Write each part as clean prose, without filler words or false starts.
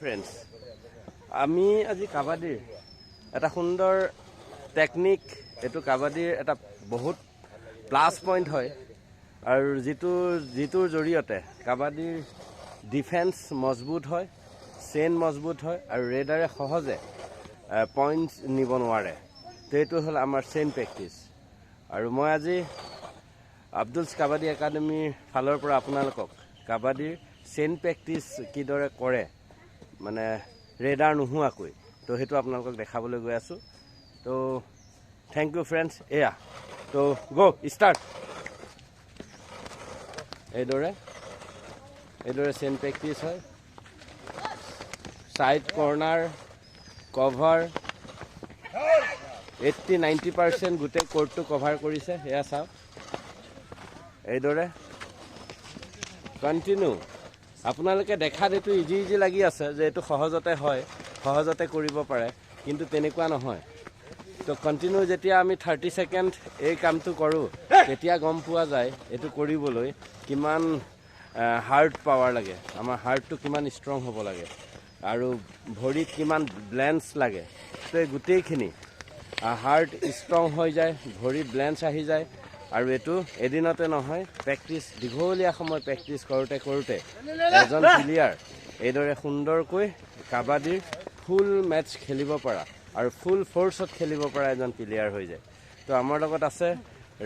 Friends, আমি আজি কাবাডীৰ এটা সুন্দৰ টেকনিক, এইটো কাবাডীৰ এটা বহুত প্লাছ পইণ্ট হয় আৰু যিটোৰ জৰিয়তে কাবাডীৰ ডিফেন্স মজবুত হয়, চেইন মজবুত হয় আৰু ৰেডাৰে সহজে পইণ্ট নিব নোৱাৰে। তো এইটো হ'ল আমাৰ চেইন প্ৰেক্টিছ। আৰু মই আজি আব্দুলছ কাবাডী একাডেমীৰ ফালৰ পৰা আপোনালোকক কাবাডীৰ চেইন প্ৰেক্টিছ কিদৰে কৰে, মানে ৰেডাৰ নোহোৱাকৈ, তো সেইটো আপোনালোকক দেখাবলৈ গৈ আছোঁ। তো থেংক ইউ ফ্ৰেণ্ডছ। এয়া তো গ' ষ্টাৰ্ট। এইদৰে চেইন প্ৰেক্টিছ হয়। ছাইড কৰ্নাৰ কভাৰ 80-90% গোটেই কোৰ্টটো কভাৰ কৰিছে। এয়া চাওক, এইদৰে কণ্টিনিউ। আপোনালোকে দেখাত এইটো ইজি লাগি আছে যে এইটো সহজতে হয়, সহজতে কৰিব পাৰে, কিন্তু তেনেকুৱা নহয়। তো কণ্টিনিউ যেতিয়া আমি 30 ছেকেণ্ড এই কামটো কৰোঁ, তেতিয়া গম পোৱা যায় এইটো কৰিবলৈ কিমান হাৰ্ট পাৱাৰ লাগে, আমাৰ হাৰ্টটো কিমান ষ্ট্ৰং হ'ব লাগে আৰু ভৰিত কিমান ব্লেঞ্চ লাগে। তো এই গোটেইখিনি হাৰ্ট ষ্ট্ৰং হৈ যায়, ভৰিত ব্লেঞ্চ আহি যায়। আৰু এইটো এদিনতে নহয়, প্ৰেক্টিছ দীঘলীয়া সময় প্ৰেক্টিছ কৰোঁতে এজন প্লেয়াৰ এইদৰে সুন্দৰকৈ কাবাডীৰ ফুল মেটচ খেলিব পৰা আৰু ফুল ফ'ৰ্চত খেলিব পৰা এজন প্লেয়াৰ হৈ যায়। তো আমাৰ লগত আছে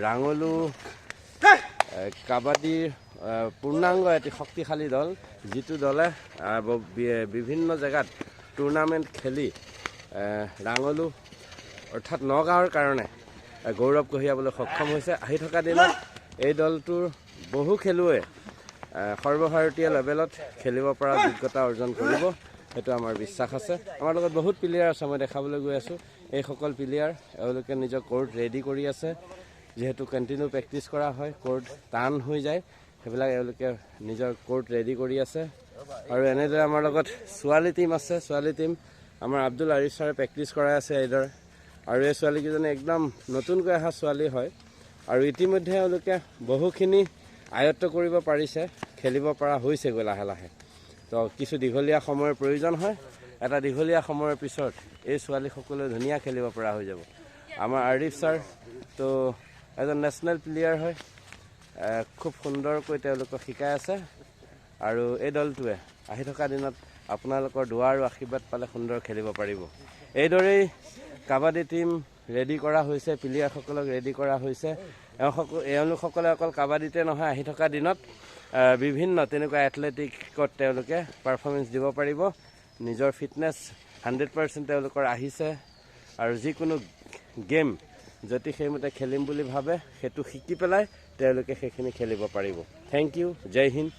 ৰাঙলু কাবাডীৰ পূৰ্ণাংগ এটি শক্তিশালী দল, যিটো দলে বিভিন্ন জেগাত টুৰ্ণামেণ্ট খেলি ৰাঙলু অৰ্থাৎ নগাঁৱৰ কাৰণে গৌৰৱ কঢ়িয়াবলৈ সক্ষম হৈছে। আহি থকা দিনত এই দলটোৰ বহু খেলুৱৈ সৰ্বভাৰতীয় লেভেলত খেলিব পৰা যোগ্যতা অৰ্জন কৰিব, সেইটো আমাৰ বিশ্বাস আছে। আমাৰ লগত বহুত প্লেয়াৰ আছে, মই দেখাবলৈ গৈ আছোঁ। এইসকল প্লেয়াৰ এওঁলোকে নিজৰ কোৰ্ট ৰেডি কৰি আছে। যিহেতু কণ্টিনিউ প্ৰেক্টিছ কৰা হয়, কোৰ্ট টান হৈ যায়, সেইবিলাক এওঁলোকে নিজৰ কোৰ্ট ৰেডি কৰি আছে। আৰু এনেদৰে আমাৰ লগত ছোৱালী টীম আছে। ছোৱালী টীম আমাৰ আব্দুল আৰিফ ছাৰে প্ৰেক্টিছ কৰাই আছে এইদৰে। আৰু এই ছোৱালীকেইজনী একদম নতুনকৈ অহা ছোৱালী হয় আৰু ইতিমধ্যে এওঁলোকে বহুখিনি আয়ত্ব কৰিব পাৰিছে, খেলিব পৰা হৈছেগৈ লাহে লাহে। তো কিছু দীঘলীয়া সময়ৰ প্ৰয়োজন হয়। এটা দীঘলীয়া সময়ৰ পিছত এই ছোৱালীসকলে ধুনীয়া খেলিব পৰা হৈ যাব। আমাৰ আৰিফ ছাৰ তো এজন নেশ্যনেল প্লেয়াৰ হয়, খুব সুন্দৰকৈ তেওঁলোকক শিকাই আছে। আৰু এই দলটোৱে আহি থকা দিনত আপোনালোকৰ দুৱা আৰু আশীৰ্বাদ পালে সুন্দৰ খেলিব পাৰিব। এইদৰেই কাবাডী টীম ৰেডি কৰা হৈছে, প্লেয়াৰসকলক ৰেডি কৰা হৈছে। এওঁলোকসকলে অকল কাবাডীতে নহয়, আহি থকা দিনত বিভিন্ন তেনেকুৱা এথলেটিকত তেওঁলোকে পাৰফৰ্মেঞ্চ দিব পাৰিব। নিজৰ ফিটনেছ 100% তেওঁলোকৰ আহিছে আৰু যিকোনো গেম যদি সেইমতে খেলিম বুলি ভাবে, সেইটো শিকি পেলাই তেওঁলোকে সেইখিনি খেলিব পাৰিব। থেংক ইউ, জয় হিন্দ।